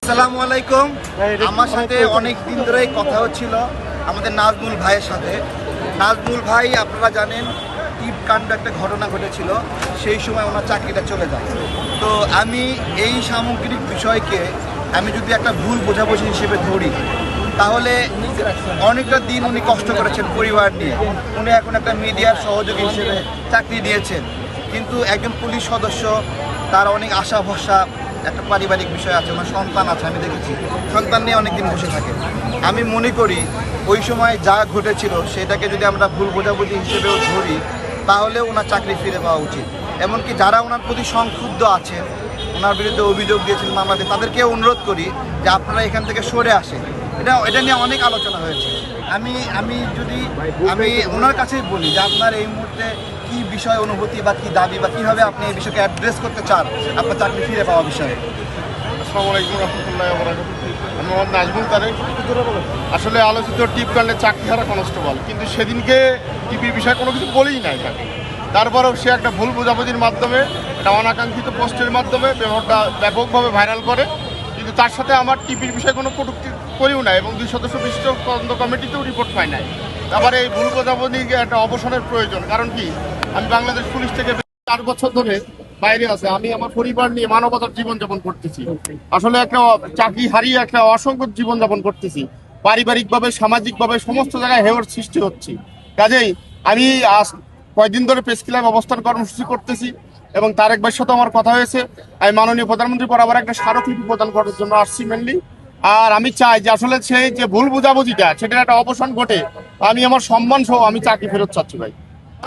আসসালামু আলাইকুম। আমার সাথে অনেক দিন ধরেই কথা হচ্ছিল আমাদের নাজমুল ভাইয়ের সাথে। নাজমুল ভাই আপনারা জানেন টিপ কাণ্ড একটা ঘটনা ঘটেছিল, সেই সময় ওনার চাকরিটা চলে যায়। তো আমি এই সামগ্রিক বিষয়কে আমি যদি একটা ভুল বোঝাবুঝি হিসেবে ধরি, তাহলে অনেকটা দিন উনি কষ্ট করেছেন পরিবার নিয়ে। উনি এখন একটা মিডিয়ার সহযোগী হিসেবে চাকরি নিয়েছেন, কিন্তু একজন পুলিশ সদস্য, তার অনেক আশা ভরসা, একটা পারিবারিক বিষয় আছে, ওনার সন্তান আছে, আমি দেখেছি সন্তান নিয়ে অনেকদিন বসে থাকে। আমি মনে করি ওই সময় যা ঘটেছিল সেটাকে যদি আমরা ভুল বোঝাবুঝি হিসেবেও ধরি, তাহলে ওনার চাকরি ফিরে পাওয়া উচিত। এমনকি যারা ওনার প্রতি সংক্ষুব্ধ আছেন, ওনার বিরুদ্ধে অভিযোগ দিয়েছেন, মামলা দিয়ে, তাদেরকে অনুরোধ করি যে আপনারা এখান থেকে সরে আসেন। এটা নিয়ে অনেক আলোচনা হয়েছে। আমি ওনার কাছেই বলি যে আপনার এই মুহূর্তে কি বিষয় অনুভূতি বা কি দাবি বা কীভাবে আপনি এই বিষয়কে অ্যাড্রেস করতে চান আপনার চাকরি ফিরে পাওয়া বিষয়ে। আসসালামু আলাইকুম রহমতুল্লাহ বারাকাতুহু। আমি মোহাম্মদ নাজমুল তারেক। আসলে আলোচিত টিপ কাণ্ডে চাকরি হারা কনস্টেবল, কিন্তু সেদিনকে টিপির বিষয়ে কোনো কিছু বলেই নাই তাকে। তারপরেও সে একটা ভুল বোঝাবুঝির মাধ্যমে, একটা অনাকাঙ্ক্ষিত পোস্টের মাধ্যমে ব্যাপারটা ব্যাপকভাবে ভাইরাল করে। কিন্তু তার সাথে আমার টিপির বিষয়ে কোনো কটূক্তি করিও না, এবং 2 সদস্য বিশিষ্ট তদন্ত কমিটিতেও রিপোর্ট পাই নাই। তারপরে এই ভুল বোঝাবুঝিকে একটা অবসানের প্রয়োজন। কারণ কি, আমি বাংলাদেশ পুলিশ থেকে 4 বছর ধরে বাইরে আছে, আমি আমার পরিবার নিয়ে মানবতার জীবনযাপন করতেছি। আসলে একটা চাকরি হারিয়ে একটা অসংখ্য জীবনযাপন করতেছি, পারিবারিকভাবে, সামাজিকভাবে সমস্ত জায়গায় হেয়র সৃষ্টি হচ্ছে। কাজেই আমি আজ কয়েকদিন ধরে প্রেস ক্লাব অবস্থান কর্মসূচি করতেছি, এবং তারেক ভাইয়ের সাথে আমার কথা হয়েছে। আমি মাননীয় প্রধানমন্ত্রী বরাবর একটা স্মারকলিপি প্রদান করার জন্য আসছি মেনলি। আর আমি চাই যে আসলে সেই যে ভুল বোঝাবুঝিটা, সেটার একটা অবসান ঘটে। আমি আমার সম্মান সহ আমি চাকরি ফেরত চাচ্ছি ভাই।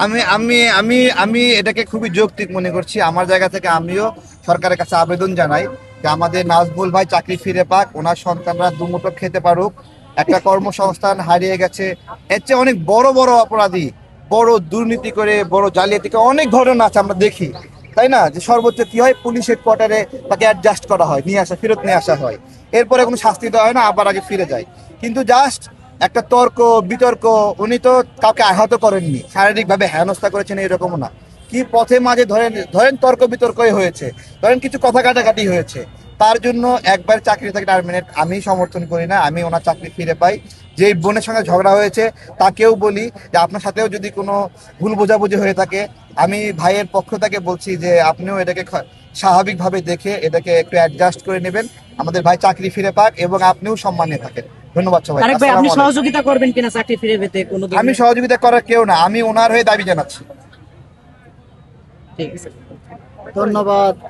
আমি আমি আমি আমি এটাকে খুবই যৌক্তিক মনে করছি। আমার জায়গা থেকে আমিও সরকারের কাছে আবেদন জানাই যে আমাদের নাজমুল ভাই চাকরি ফিরে পাক, ওনার সন্তানরা দুমুঠো খেতে পারুক। একটা কর্মসংস্থান হারিয়ে গেছে, এর চেয়ে অনেক বড় বড় অপরাধী, বড় দুর্নীতি করে, বড় জালিয়াতি করে অনেক ঘটনা আছে আমরা দেখি, তাই না? যে সর্বোচ্চ কি হয়, পুলিশ হেডকোয়ার্টারে তাকে অ্যাডজাস্ট করা হয়, ফেরত নিয়ে আসা হয়, এরপরে কোনো শাস্তি দেওয়া হয় না, আবার আগে ফিরে যায়। কিন্তু জাস্ট একটা তর্ক বিতর্ক, উনি তো কাউকে আহত করেননি, শারীরিকভাবে হেনস্থা করেছেন এরকমও না। কি পথে মাঝে ধরেন ধরেন তর্ক বিতর্কই হয়েছে, ধরেন কিছু কথা কাটাকাটি হয়েছে, তার জন্য একবার চাকরি থেকে টার্মিনেট আমি সমর্থন করি না। আমি ওনার চাকরি ফিরে পাই। যেই বোনের সঙ্গে ঝগড়া হয়েছে তাকেও বলি যে আপনার সাথেও যদি কোনো ভুল বোঝাবুঝি হয়ে থাকে, আমি ভাইয়ের পক্ষ থেকে বলছি যে আপনিও এটাকে স্বাভাবিকভাবে দেখে এটাকে একটু অ্যাডজাস্ট করে নেবেন। আমাদের ভাই চাকরি ফিরে পাক এবং আপনিও সম্মানে থাকেন। ধন্যবাদ সবাই। তারেক ভাই, আপনি সহযোগিতা করবেন কিনা চাকরি ফিরে পেতে? কোনো আমি সহযোগিতা করার কেউ না, আমি ওনার হয়ে দাবি জানাচ্ছি। ঠিক আছে, ধন্যবাদ।